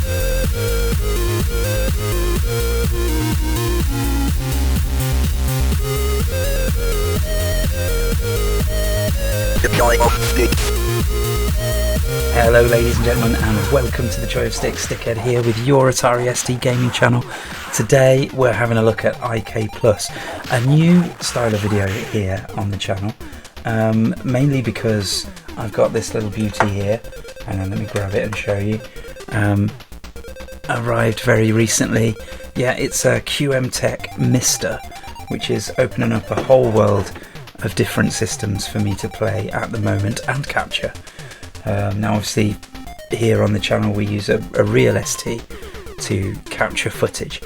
Hello ladies and gentlemen, and welcome to the Joy of Sticks. Stickhead here with your Atari ST gaming channel. Today we're having a look at IK Plus, a new style of video here on the channel, mainly because I've got this little beauty here, and let me grab it and show you. Arrived very recently. Yeah, it's a QM Tech Mister, which is opening up a whole world of different systems for me to play at the moment and capture. Now obviously here on the channel we use a real ST to capture footage,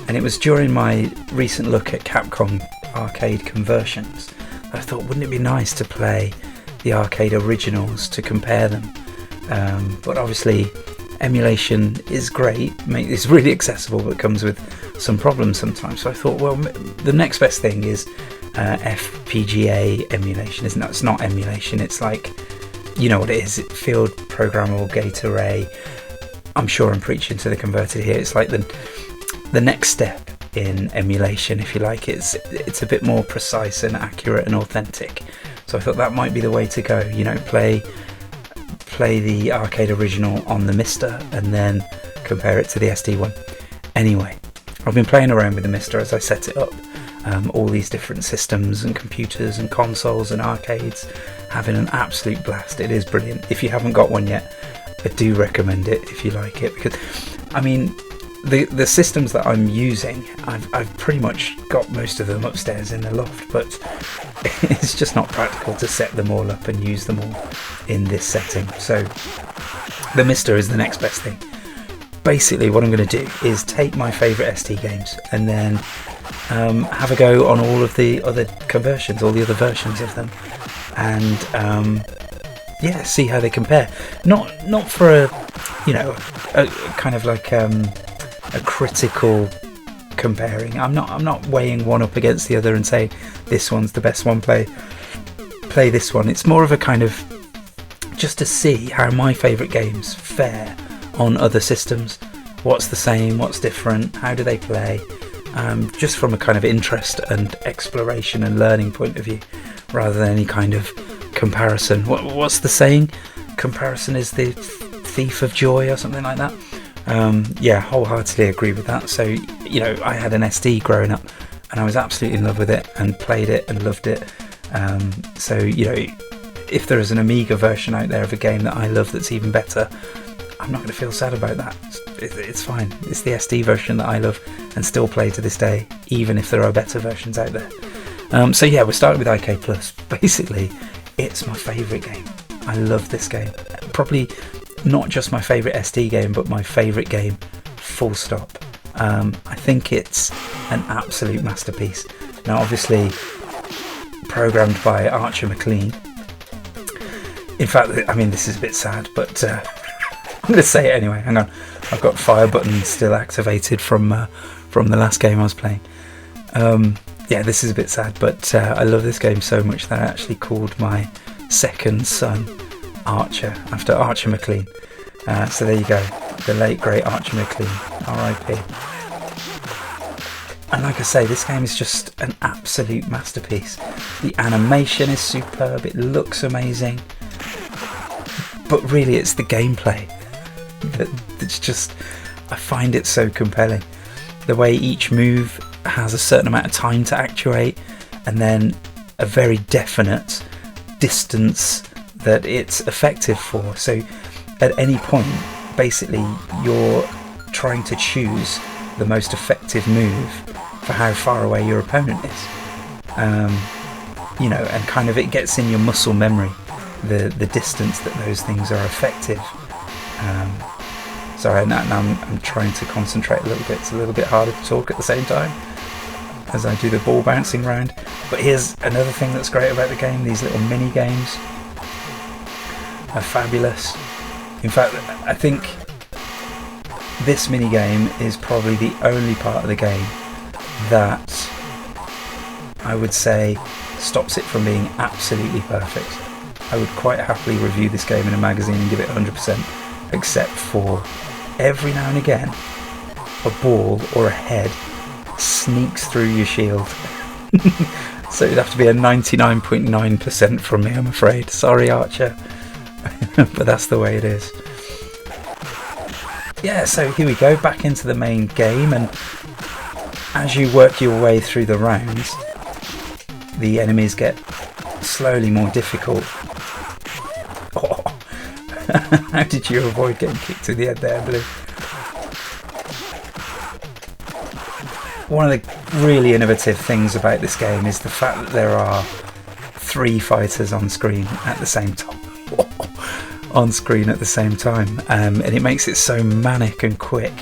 and it was during my recent look at Capcom arcade conversions that I thought, wouldn't it be nice to play the arcade originals to compare them, but obviously emulation is great, it's really accessible, but comes with some problems sometimes. So I thought, well, the next best thing is FPGA emulation, isn't it? It's not emulation, it's like, you know what it is, field programmable gate array. I'm sure I'm preaching to the converted here. It's like the next step in emulation, if you like. It's a bit more precise and accurate and authentic. So I thought that might be the way to go, you know, play the arcade original on the Mister and then compare it to the SD one. Anyway, I've been playing around with the Mister as I set it up. All these different systems and computers and consoles and arcades, having an absolute blast. It is brilliant. If you haven't got one yet, I do recommend it if you like it, because I mean the systems that I'm using, I've pretty much got most of them upstairs in the loft, but it's just not practical to set them all up and use them all in this setting. So the Mister is the next best thing. Basically what I'm going to do is take my favourite ST games and then have a go on all of the other conversions, all the other versions of them, and yeah, see how they compare. Not for a kind of like a critical comparing. I'm not weighing one up against the other and saying this one's the best one, play this one. It's more of a kind of just to see how my favourite games fare on other systems. What's the same, what's different, how do they play, just from a kind of interest and exploration and learning point of view, rather than any kind of comparison. What's the saying? Comparison is the thief of joy, or something like that. Yeah, wholeheartedly agree with that. So, you know, I had an ST growing up and I was absolutely in love with it and played it and loved it. So, you know, if there is an Amiga version out there of a game that I love that's even better, I'm not going to feel sad about that. It's fine. It's the SD version that I love and still play to this day, even if there are better versions out there. So yeah, we're starting with IK Plus. Basically, it's my favourite game. I love this game. Probably not just my favourite SD game, but my favourite game, full stop. I think it's an absolute masterpiece. Now, obviously, programmed by Archer Maclean. In fact, I mean, this is a bit sad, but I'm going to say it anyway. Hang on, I've got fire buttons still activated from the last game I was playing. Yeah, this is a bit sad, but I love this game so much that I actually called my second son Archer, after Archer Maclean. So there you go, the late great Archer Maclean, R.I.P. And like I say, this game is just an absolute masterpiece. The animation is superb, it looks amazing, but really it's the gameplay that's just, I find it so compelling. The way each move has a certain amount of time to actuate, and then a very definite distance that it's effective for. So at any point, basically, you're trying to choose the most effective move for how far away your opponent is. You know, and kind of it gets in your muscle memory, the distance that those things are effective. Sorry, now I'm trying to concentrate a little bit. It's a little bit harder to talk at the same time as I do the ball bouncing round. But here's another thing that's great about the game. These little mini games are fabulous. In fact, I think this mini game is probably the only part of the game that I would say stops it from being absolutely perfect. I would quite happily review this game in a magazine and give it 100%, except for every now and again a ball or a head sneaks through your shield. So it'd have to be a 99.9% from me, I'm afraid. Sorry, Archer. But that's the way it is. Yeah, so here we go, back into the main game, and as you work your way through the rounds, the enemies get slowly more difficult. Oh. How did you avoid getting kicked in the head there, Blue? One of the really innovative things about this game is the fact that there are 3 fighters on screen at the same time. And it makes it so manic and quick.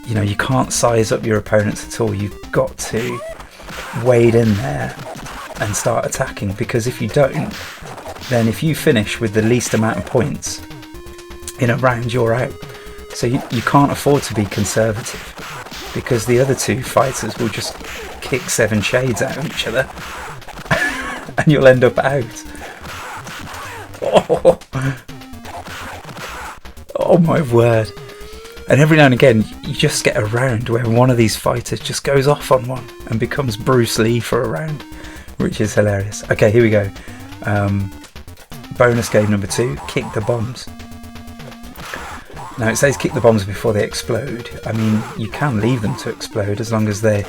You know, you can't size up your opponents at all. You've got to wade in there and start attacking, because if you don't, then if you finish with the least amount of points in a round, you're out. So you can't afford to be conservative, because the other 2 fighters will just kick 7 shades out of each other and you'll end up out. Oh my word. And every now and again you just get a round where one of these fighters just goes off on one and becomes Bruce Lee for a round, which is hilarious. Okay, here we go. Bonus game number 2, kick the bombs. Now it says kick the bombs before they explode. I mean, you can leave them to explode as long as the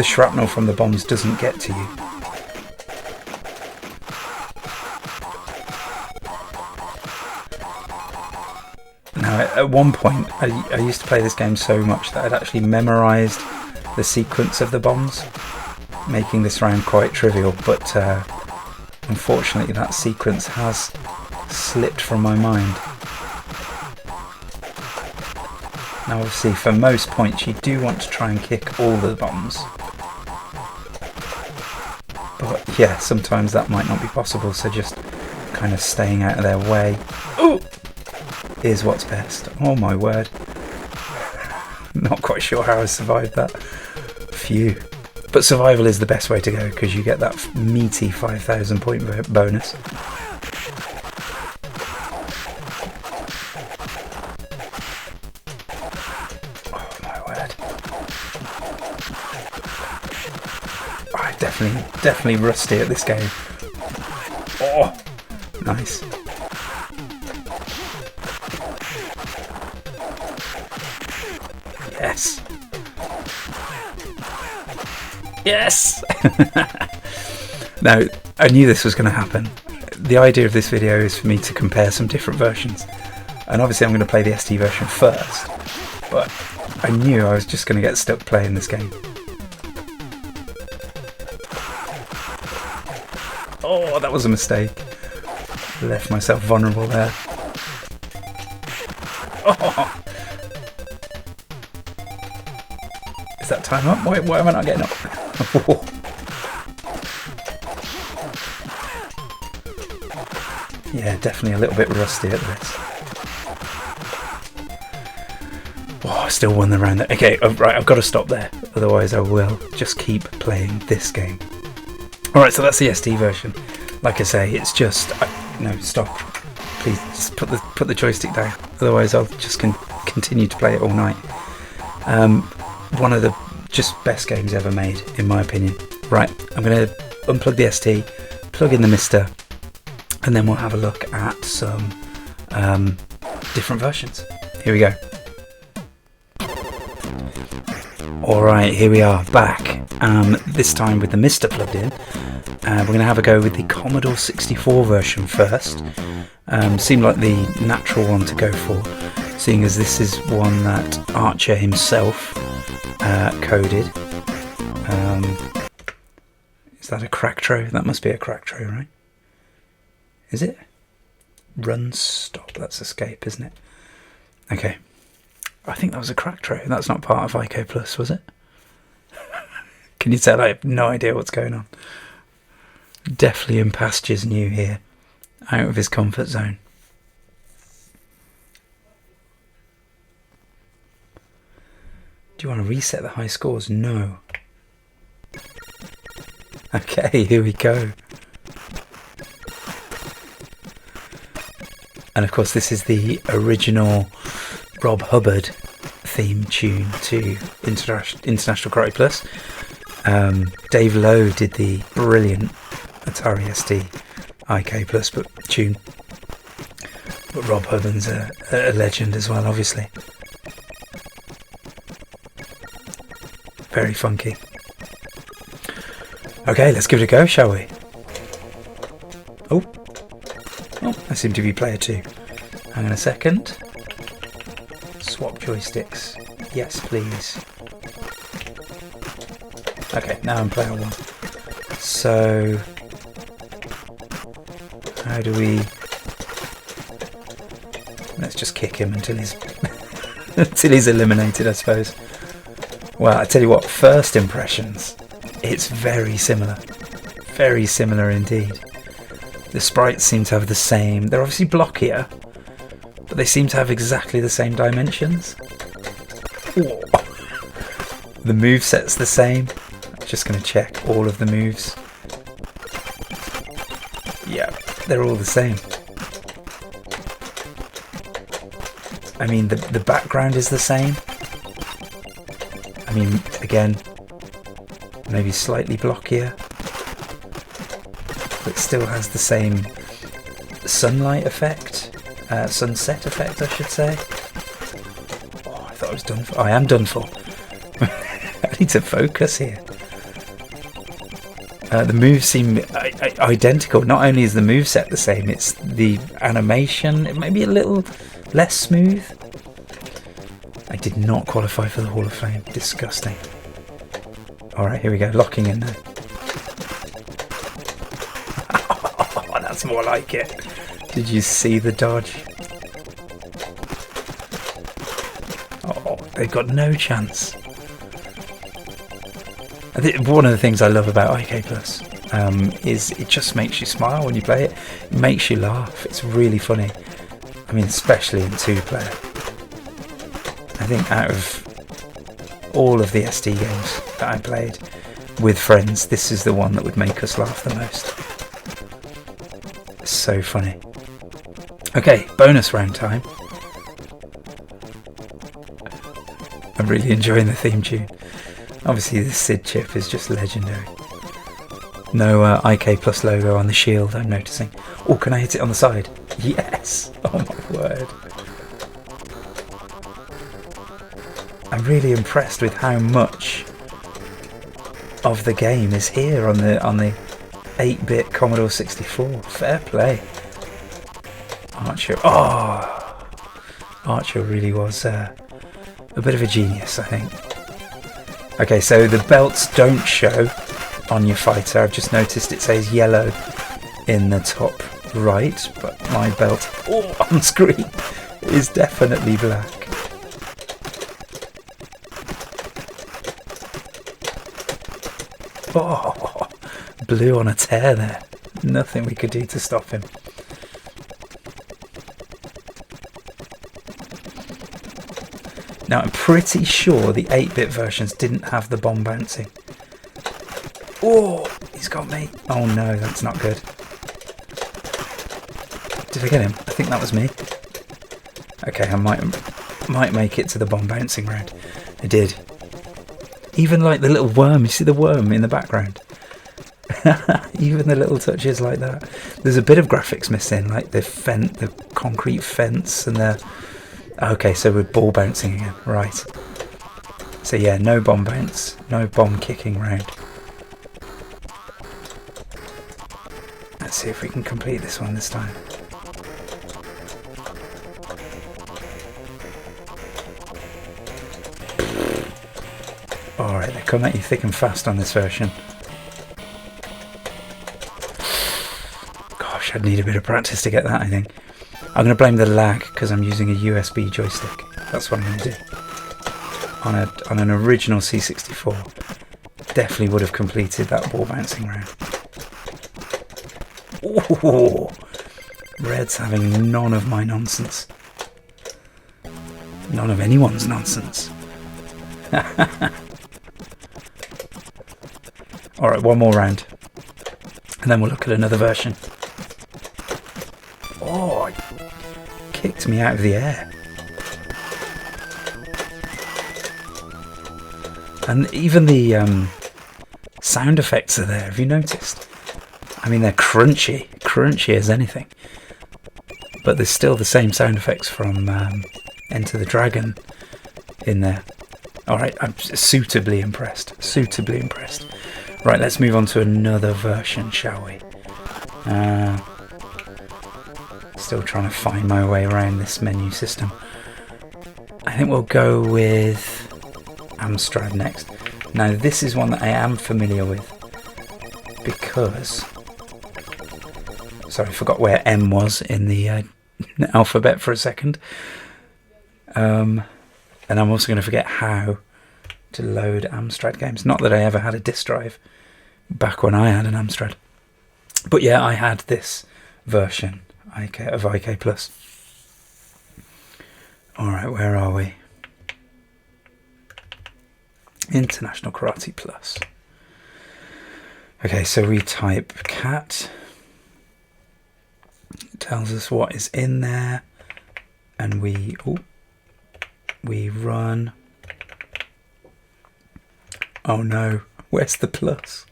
shrapnel from the bombs doesn't get to you. Now at one point I used to play this game so much that I'd actually memorised the sequence of the bombs, making this round quite trivial, but unfortunately that sequence has slipped from my mind. Now obviously for most points you do want to try and kick all the bombs, but yeah, sometimes that might not be possible, so just kind of staying out of their way is what's best. Oh my word. Not quite sure how I survived that. Phew. But survival is the best way to go, because you get that meaty 5,000 point bonus. Oh my word. I'm definitely rusty at this game. Oh, nice. Yes. Yes! Now, I knew this was going to happen. The idea of this video is for me to compare some different versions. And obviously I'm going to play the ST version first. But I knew I was just going to get stuck playing this game. Oh, that was a mistake. Left myself vulnerable there. Oh. Is that time up? Why am I not getting up? Yeah, definitely a little bit rusty at this. Oh, I still won the round there. Okay, right, I've got to stop there. Otherwise I will just keep playing this game. Alright, so that's the ST version. Like I say, it's just... no, stop. Please, just put the joystick down. Otherwise I'll just continue to play it all night. One of the just best games ever made, in my opinion. Right, I'm going to unplug the ST, plug in the Mister, and then we'll have a look at some different versions. Here we go. Alright, here we are, back. This time with the Mister plugged in. We're going to have a go with the Commodore 64 version first. Seemed like the natural one to go for, seeing as this is one that Archer himself coded. Is that a Cracktro? That must be a Cracktro, right? Is it? Run, stop, that's escape, isn't it? Okay. I think that was a Cracktro. That's not part of ICO Plus, was it? Can you tell I have no idea what's going on? Definitely in pastures new here. Out of his comfort zone. Do you want to reset the high scores? No. Okay, here we go. And of course this is the original Rob Hubbard theme tune to International Karate Plus. Dave Lowe did the brilliant Atari ST IK Plus tune. But Rob Hubbard's a legend as well, obviously. Very funky. Okay, let's give it a go, shall we? Oh, I seem to be player 2. Hang on a second. Swap joysticks. Yes, please. Okay, now I'm player 1. So, how do we... Let's just kick him until he's until he's eliminated, I suppose. Well, I tell you what, first impressions, it's very similar. Very similar indeed. The sprites seem to have the same... They're obviously blockier, but they seem to have exactly the same dimensions. Whoa. The moveset's the same. I'm just going to check all of the moves. Yeah, they're all the same. I mean, the background is the same. I mean, again, maybe slightly blockier, but still has the same sunlight effect, sunset effect, I should say. Oh, I thought I was done for. I am done for. I need to focus here. The moves seem identical. Not only is the moveset the same, it's the animation. It may be a little less smooth. I did not qualify for the Hall of Fame. Disgusting. Alright, here we go. Locking in now. That's more like it. Did you see the dodge? Oh, they've got no chance. I think one of the things I love about IK Plus is it just makes you smile when you play it. It makes you laugh. It's really funny. I mean, especially in 2-player. I think out of all of the SD games that I played with friends, this is the one that would make us laugh the most. It's so funny. Okay, bonus round time. I'm really enjoying the theme tune. Obviously, the SID chip is just legendary. No IK Plus logo on the shield, I'm noticing. Oh, can I hit it on the side? Yes! Oh my word. I'm really impressed with how much of the game is here on the 8-bit Commodore 64. Fair play. Archer. Oh! Archer really was a bit of a genius, I think. Okay, so the belts don't show on your fighter. I've just noticed it says yellow in the top right, but my belt on screen is definitely black. Oh, blue on a tear there. Nothing we could do to stop him. Now, I'm pretty sure the 8-bit versions didn't have the bomb bouncing. Oh, he's got me. Oh no, that's not good. Did I get him? I think that was me. Okay, I might make it to the bomb bouncing round. I did. Even like the little worm, you see the worm in the background? Even the little touches like that. There's a bit of graphics missing, like the concrete fence and the... Okay, so we're ball bouncing again, right. So yeah, no bomb bounce, no bomb kicking round. Let's see if we can complete this one this time. Alright, they come at you thick and fast on this version. Gosh, I'd need a bit of practice to get that, I think. I'm going to blame the lag because I'm using a USB joystick. That's what I'm going to do. On an original C64, definitely would have completed that ball bouncing round. Ooh, Red's having none of my nonsense. None of anyone's nonsense. Alright, one more round. And then we'll look at another version. Oh, kicked me out of the air. And even the sound effects are there. Have you noticed? I mean, they're crunchy as anything. But there's still the same sound effects from Enter the Dragon in there. Alright, I'm suitably impressed. Right, let's move on to another version, shall we? Still trying to find my way around this menu system. I think we'll go with Amstrad next. Now, this is one that I am familiar with because... Sorry, I forgot where M was in the alphabet for a second. And I'm also going to forget how to load Amstrad games. Not that I ever had a disk drive back when I had an Amstrad. But yeah, I had this version of IK Plus. Alright, where are we? International Karate Plus. Okay, so we type cat. It tells us what is in there. And we run. Oh no, where's the plus?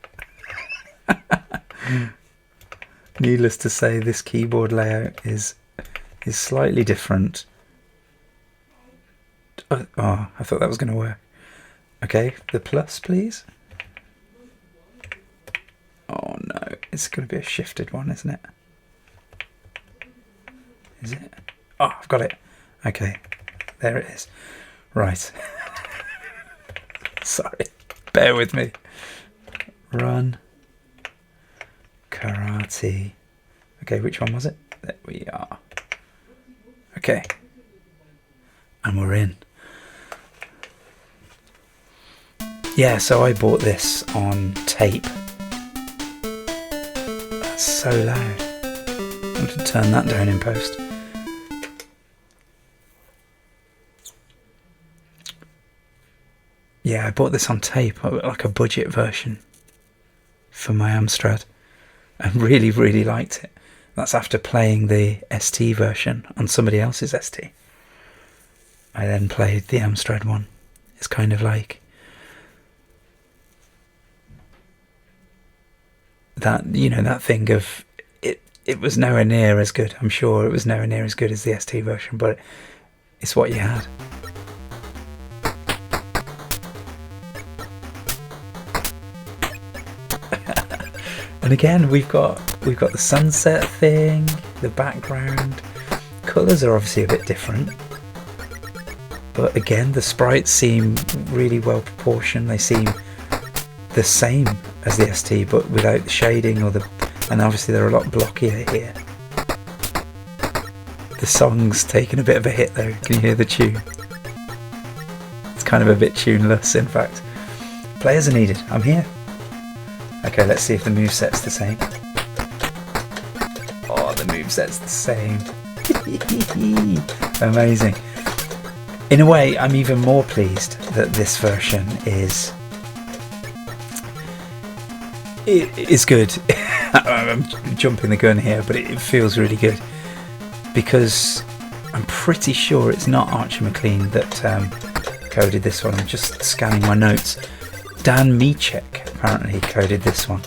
Needless to say, this keyboard layout is slightly different. Oh, I thought that was going to work. Okay, the plus, please. Oh no, it's going to be a shifted one, isn't it? Is it? Oh, I've got it. Okay, there it is. Right. Sorry, bear with me. Run. Karate. Okay, which one was it? There we are. Okay. And we're in. Yeah, so I bought this on tape. That's so loud. I'm going to turn that down in post. Yeah, I bought this on tape, like a budget version for my Amstrad. I really, really liked it. That's after playing the ST version on somebody else's ST. I then played the Amstrad one. It's kind of like that, you know, that thing of it was nowhere near as good. I'm sure it was nowhere near as good as the ST version, but it's what you had. And again, we've got the sunset thing, the background. Colours are obviously a bit different, but again, the sprites seem really well proportioned. They seem the same as the ST, but without the shading and obviously they're a lot blockier here. The song's taken a bit of a hit though. Can you hear the tune? It's kind of a bit tuneless, in fact. Players are needed. I'm here. Okay, let's see if the moveset's the same. Oh, the moveset's the same. Amazing. In a way, I'm even more pleased that this version is good. I'm jumping the gun here, but it feels really good because I'm pretty sure it's not Archer Maclean that coded this one. I'm just scanning my notes. Dan Michek apparently coded this one.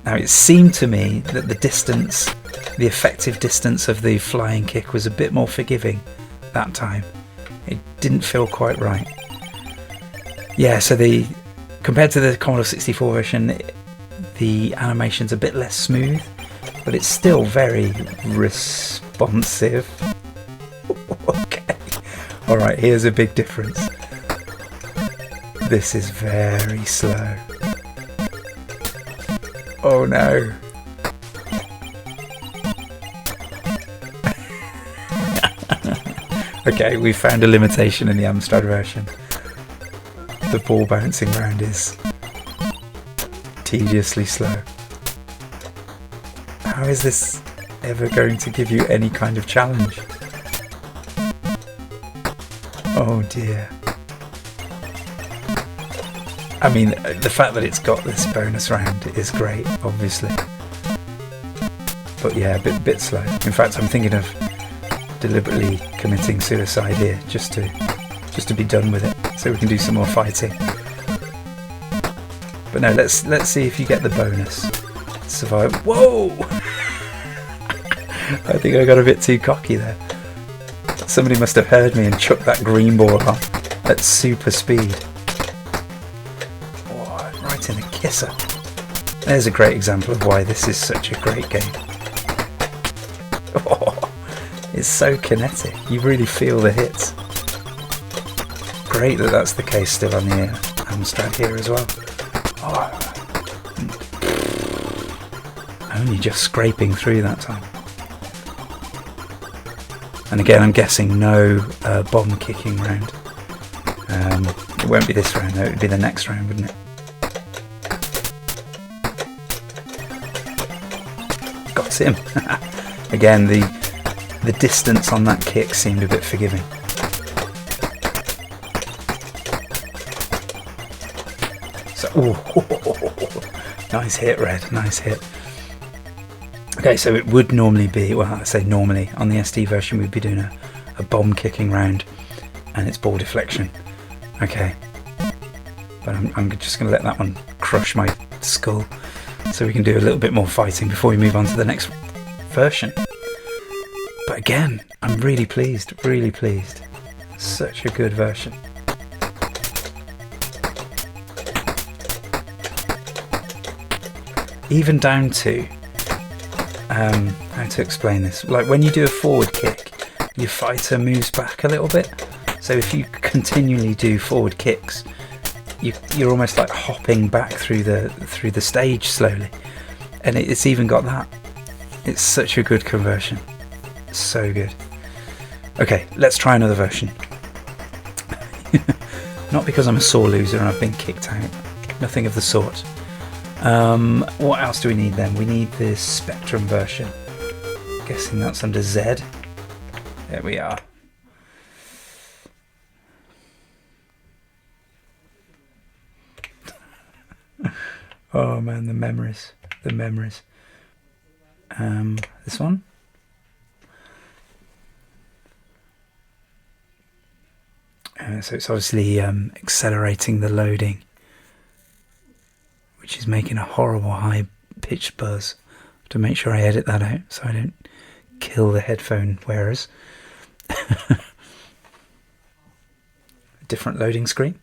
Now, it seemed to me that the effective distance of the flying kick was a bit more forgiving that time. It didn't feel quite right. Yeah, so compared to the Commodore 64 version, the animation's a bit less smooth, but it's still very responsive. Okay. Alright, here's a big difference. This is very slow. Oh no. Okay, we found a limitation in the Amstrad version. The ball bouncing around is tediously slow. How is this ever going to give you any kind of challenge? Oh dear. I mean, the fact that it's got this bonus round is great, obviously. But yeah, a bit slow. In fact, I'm thinking of deliberately committing suicide here, just to just to be done with it, so we can do some more fighting. But no, let's see if you get the bonus. Survive. Whoa! I think I got a bit too cocky there. Somebody must have heard me and chucked that green ball off at super speed. Oh, right in the kisser. There's a great example of why this is such a great game. Oh, it's so kinetic. You really feel the hits. Great that that's the case still on the Amstrad here as well. Oh, only just scraping through that time. And again, I'm guessing no bomb kicking round. It won't be this round though, it would be the next round, wouldn't it? Got him! Again, the distance on that kick seemed a bit forgiving. So, ooh, nice hit, Red, nice hit. Okay, so it would normally be, well, I say normally, on the SD version we'd be doing a bomb kicking round and it's ball deflection. Okay, but I'm just going to let that one crush my skull so we can do a little bit more fighting before we move on to the next version. But again, I'm really pleased, really pleased. Such a good version. Even down to how to explain this, like when you do a forward kick, your fighter moves back a little bit, so if you continually do forward kicks, you're almost like hopping back through the stage slowly, and it's even got that. It's such a good conversion, so good. Okay, let's try another version. Not because I'm a sore loser and I've been kicked out, nothing of the sort. What else do we need then? We need the Spectrum version. Guessing that's under Z. There we are. Oh man, the memories. The memories. This one? So it's obviously accelerating the loading, which is making a horrible high-pitched buzz. To make sure I edit that out so I don't kill the headphone wearers. A different loading screen.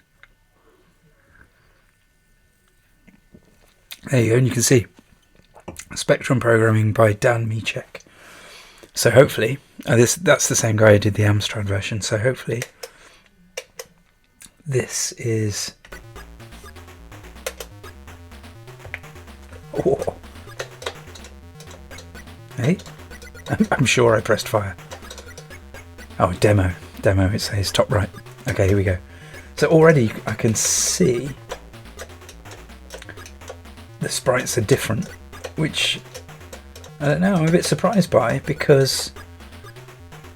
There you go, and you can see Spectrum programming by Dan Michek. So hopefully, that's the same guy who did the Amstrad version, so hopefully this is... Oh. Hey, I'm sure I pressed fire. Oh, demo, it says top right. Okay, here we go. So already I can see the sprites are different, which I don't know, I'm a bit surprised by, because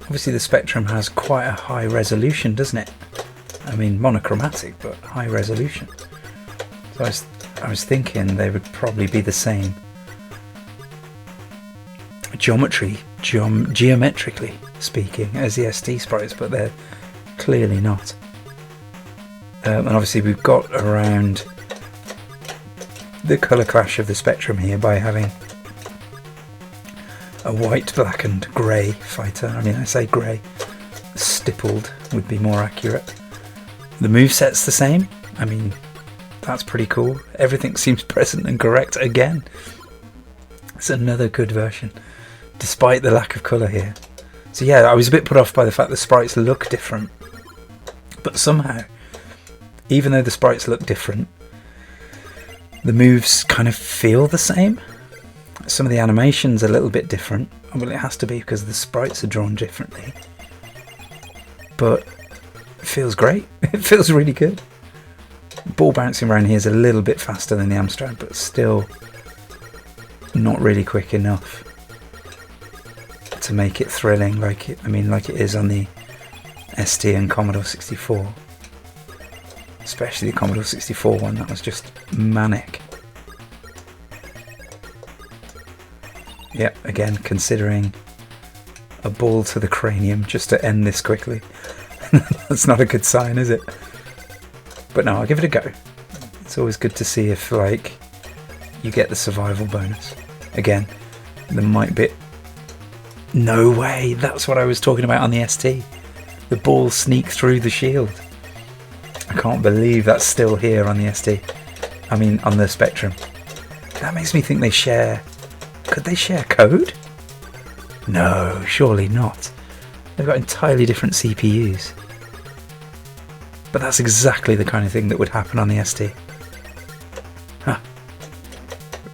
obviously the Spectrum has quite a high resolution, doesn't it? I mean, monochromatic, but high resolution. So I was thinking they would probably be the same geometrically speaking as the ST sprites, but they're clearly not. And obviously we've got around the colour clash of the Spectrum here by having a white, black and grey fighter. I mean, I say grey, stippled would be more accurate. The moveset's the same. I mean, that's pretty cool. Everything seems present and correct again. It's another good version, despite the lack of colour here. So yeah, I was a bit put off by the fact the sprites look different. But somehow, even though the sprites look different, the moves kind of feel the same. Some of the animations are a little bit different. Well, it has to be because the sprites are drawn differently. But it feels great. It feels really good. Ball bouncing around here is a little bit faster than the Amstrad, but still not really quick enough to make it thrilling like it is on the ST and Commodore 64. Especially the Commodore 64 one, that was just manic. Yep, again, considering a ball to the cranium just to end this quickly. That's not a good sign, is it? But no, I'll give it a go. It's always good to see if, like, you get the survival bonus. Again, there might be... No way! That's what I was talking about on the ST. The balls sneak through the shield. I can't believe that's still here on the ST. I mean, on the Spectrum. That makes me think they share... Could they share code? No, surely not. They've got entirely different CPUs. But that's exactly the kind of thing that would happen on the ST. Huh.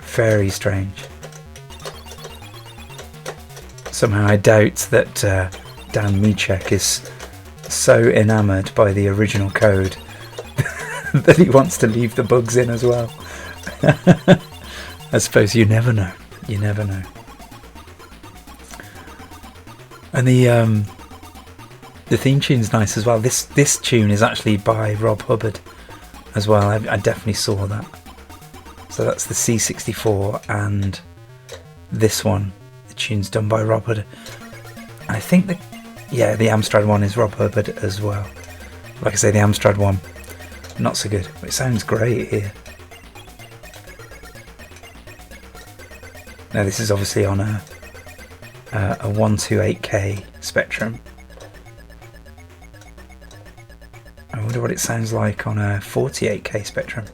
Very strange. Somehow I doubt that Dan Michek is so enamoured by the original code that he wants to leave the bugs in as well. I suppose you never know. You never know. And the theme tune's nice as well. This tune is actually by Rob Hubbard as well. I definitely saw that. So that's the C64 and this one. The tune's done by Rob Hubbard. And I think the Amstrad one is Rob Hubbard as well. Like I say, the Amstrad one, not so good. But it sounds great here. Now this is obviously on a 128K Spectrum. I wonder what it sounds like on a 48K Spectrum.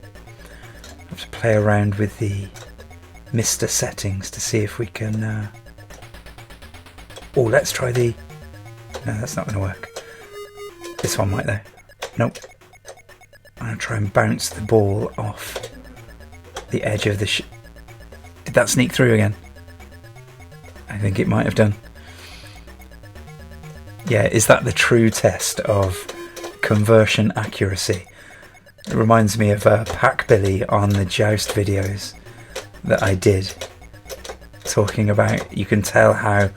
I have to play around with the Mr. settings to see if we can... Oh, let's try the... No, that's not going to work. This one might though. Nope. I'm going to try and bounce the ball off the edge of the... Did that sneak through again? I think it might have done. Yeah, is that the true test of conversion accuracy? It reminds me of Pack Billy on the Joust videos that I did, talking about you can tell how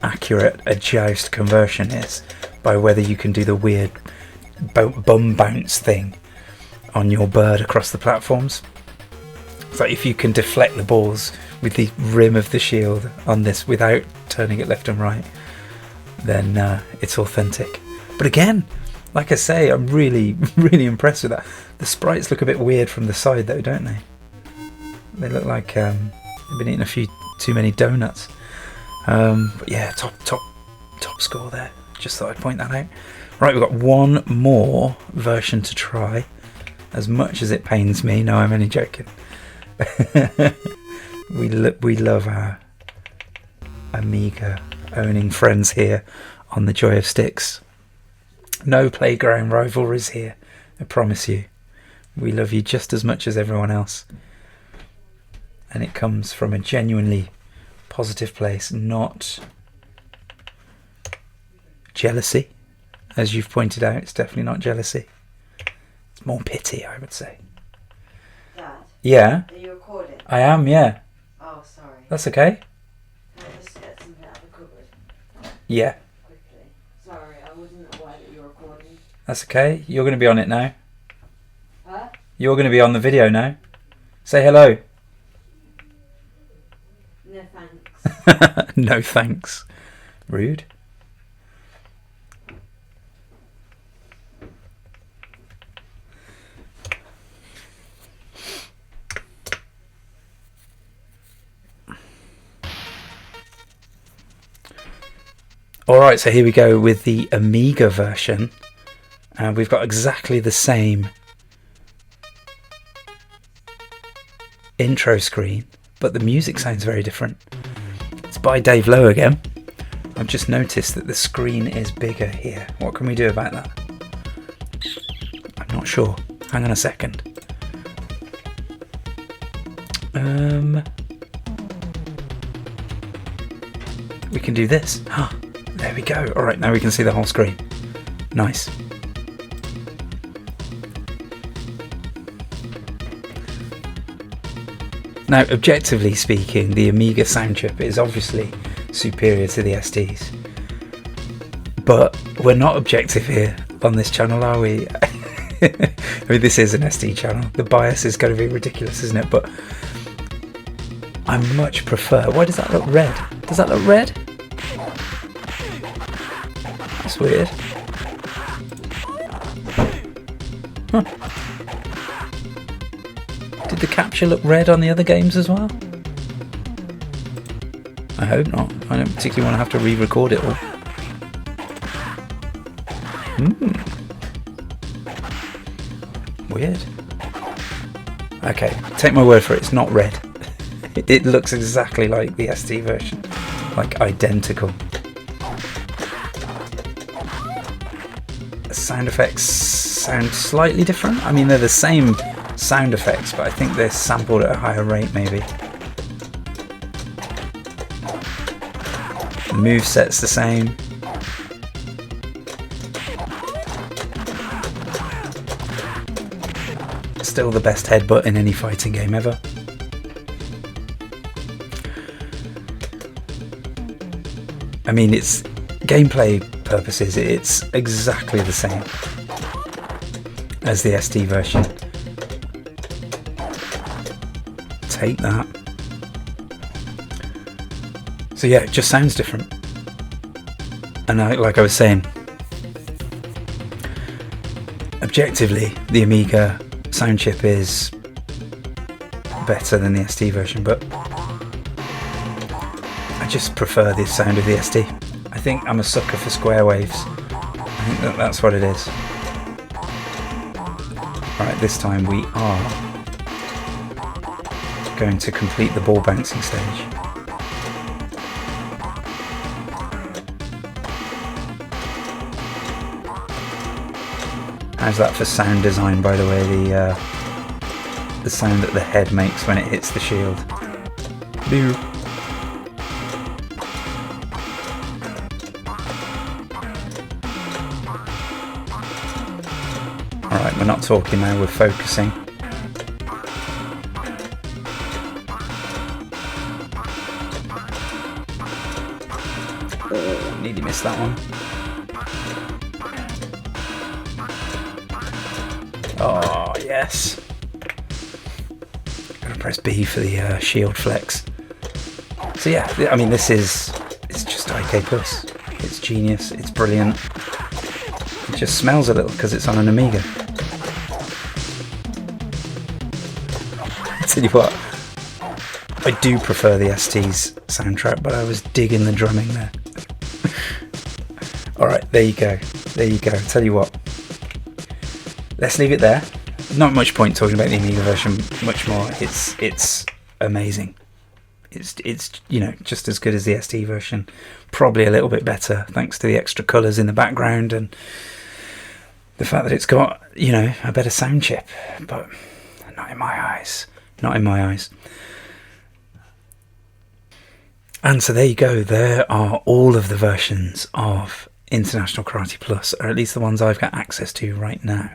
accurate a Joust conversion is by whether you can do the weird bum bounce thing on your bird across the platforms. It's like if you can deflect the balls with the rim of the shield on this without turning it left and right, then it's authentic. But again, like I say, I'm really impressed with that. The sprites look a bit weird from the side though, don't they? They look like they've been eating a few too many donuts. But yeah, top score there. Just thought I'd point that out. Right, we've got one more version to try. As much as it pains me, no, I'm only joking. we love our Amiga owning friends here on the Joy of Sticks. No playground rivalries here, I promise you. We love you just as much as everyone else. And it comes from a genuinely positive place, not jealousy. As you've pointed out, it's definitely not jealousy. It's more pity, I would say. Dad? Yeah? Are you recording? I am, yeah. Oh, sorry. That's okay. Can I just get something out of the cupboard? Yeah. Quickly. Sorry, I wasn't aware that you were recording. That's okay. You're going to be on it now. Huh? You're going to be on the video now. Say hello. No thanks. No thanks. Rude. Alright, so here we go with the Amiga version. And we've got exactly the same intro screen, but the music sounds very different. It's by Dave Lowe again. I've just noticed that the screen is bigger here. What can we do about that? I'm not sure. Hang on a second. We can do this. There we go. Alright, now we can see the whole screen. Nice. Now, objectively speaking, the Amiga sound chip is obviously superior to the STs. But we're not objective here on this channel, are we? I mean, this is an ST channel. The bias is going to be ridiculous, isn't it? But I much prefer... Why does that look red? Does that look red? That's weird. Huh. Did the capture look red on the other games as well? I hope not. I don't particularly want to have to re-record it all. Weird. Okay, take my word for it, it's not red. It looks exactly like the ST version. Like identical. The sound effects sound slightly different. I mean, they're the same sound effects, but I think they're sampled at a higher rate maybe. The moveset's the same. Still the best headbutt in any fighting game ever. I mean, it's gameplay purposes, it's exactly the same as the ST version. Take that. So yeah, it just sounds different. And like I was saying, objectively, the Amiga sound chip is better than the ST version, but I just prefer the sound of the ST. I think I'm a sucker for square waves. I think that's what it is. Right, this time we are going to complete the ball bouncing stage. How's that for sound design, by the way? The sound that the head makes when it hits the shield. Boo. Alright, we're not talking now, we're focusing. Oh, nearly missed that one. Oh, yes. Gonna press B for the shield flex. So yeah, I mean, it's just IK Plus. It's genius, it's brilliant. It just smells a little because it's on an Amiga. I tell you what, I do prefer the ST's soundtrack, but I was digging the drumming there. Alright, there you go. There you go. Tell you what. Let's leave it there. Not much point talking about the Amiga version much more. It's amazing. It's you know, just as good as the ST version. Probably a little bit better thanks to the extra colours in the background and the fact that it's got, you know, a better sound chip. But not in my eyes. Not in my eyes. And so there you go. There are all of the versions of International Karate Plus, or at least the ones I've got access to right now.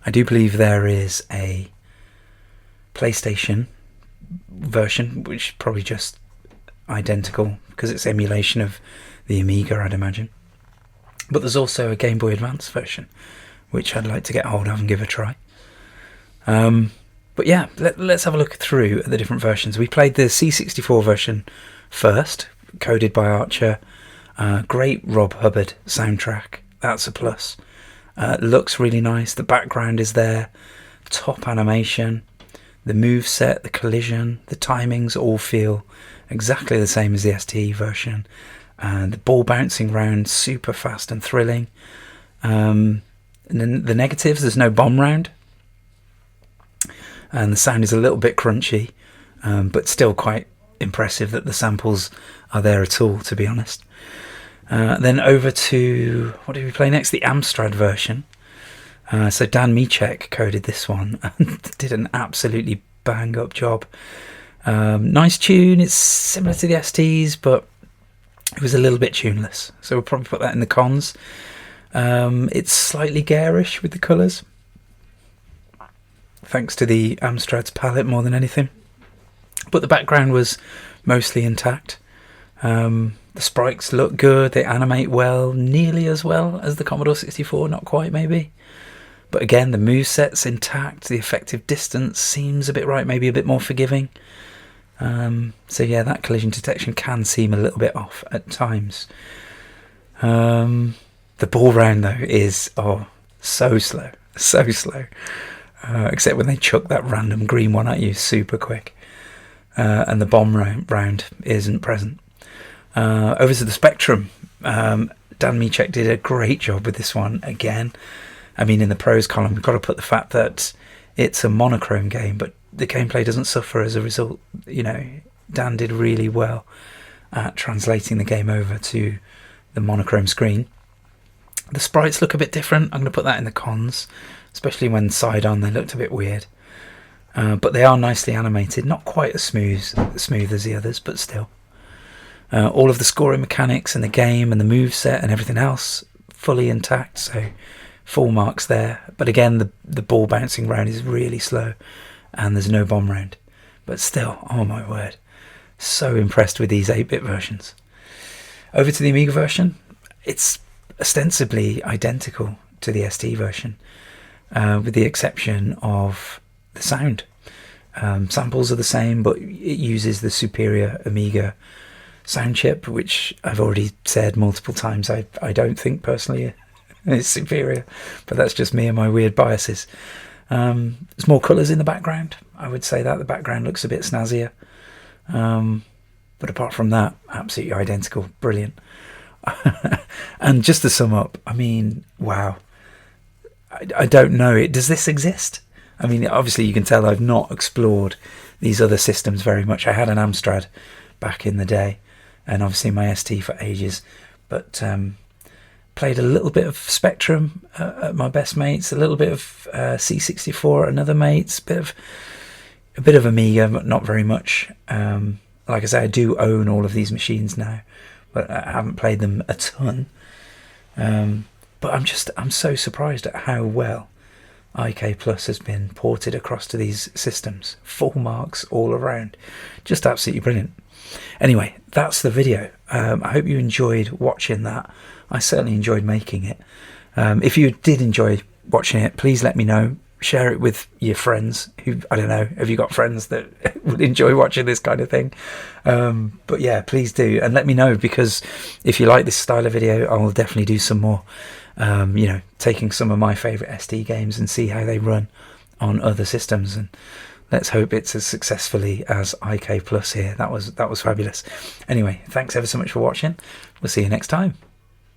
I do believe there is a PlayStation version, which is probably just identical because it's emulation of the Amiga, I'd imagine. But there's also a Game Boy Advance version, which I'd like to get hold of and give a try. But yeah, let's have a look through at the different versions. We played the C64 version first, coded by Archer. Great Rob Hubbard soundtrack, that's a plus. Looks really nice, the background is there, top animation, the moveset, the collision, the timings all feel exactly the same as the ST version. The ball bouncing around, super fast and thrilling. And then the negatives, there's no bomb round. And the sound is a little bit crunchy, but still quite impressive that the samples are there at all, to be honest. Then over to, what did we play next? The Amstrad version. So Dan Michek coded this one and did an absolutely bang up job. Nice tune, it's similar to the STs, but it was a little bit tuneless. So we'll probably put that in the cons. It's slightly garish with the colours, thanks to the Amstrad's palette more than anything. But the background was mostly intact. The sprites look good, they animate well, nearly as well as the Commodore 64, not quite maybe. But again, the moveset's intact, the effective distance seems a bit right, maybe a bit more forgiving. So yeah, that collision detection can seem a little bit off at times. The ball round though is, so slow, So slow. Except when they chuck that random green one at you super quick. And the bomb round isn't present. Over to the Spectrum. Dan Michek did a great job with this one again. I mean, in the pros column, we've got to put the fact that it's a monochrome game, but the gameplay doesn't suffer as a result. You know, Dan did really well at translating the game over to the monochrome screen. The sprites look a bit different. I'm going to put that in the cons, especially when side on they looked a bit weird. But they are nicely animated, not quite as smooth as the others, but still. All of the scoring mechanics and the game and the move set and everything else fully intact, so full marks there. But again, the ball bouncing round is really slow and there's no bomb round. But still, oh my word, so impressed with these 8-bit versions. Over to the Amiga version, it's ostensibly identical to the ST version, with the exception of the sound. Samples are the same, but it uses the superior Amiga sound chip, which I've already said multiple times I don't think personally is superior, but that's just me and my weird biases. There's more colours in the background. I would say that the background looks a bit snazzier, but apart from that, absolutely identical. Brilliant. And just to sum up, I mean, wow, I don't know, does this exist? I mean, obviously you can tell I've not explored these other systems very much. I had an Amstrad back in the day, and obviously my ST for ages, but played a little bit of Spectrum at my best mates, a little bit of C64 at another mate's, a bit of Amiga, but not very much. Like I say, I do own all of these machines now, but I haven't played them a ton. But I'm so surprised at how well IK Plus has been ported across to these systems. Full marks all around. Just absolutely brilliant. Anyway, that's the video. I hope you enjoyed watching that. I certainly enjoyed making it. If you did enjoy watching it, please let me know. Share it with your friends who, I don't know, have you got friends that would enjoy watching this kind of thing? But yeah, please do. And let me know, because if you like this style of video, I'll definitely do some more. You know, taking some of my favourite ST games and see how they run on other systems, and let's hope it's as successfully as IK Plus here. That was fabulous. Anyway, thanks ever so much for watching. We'll see you next time.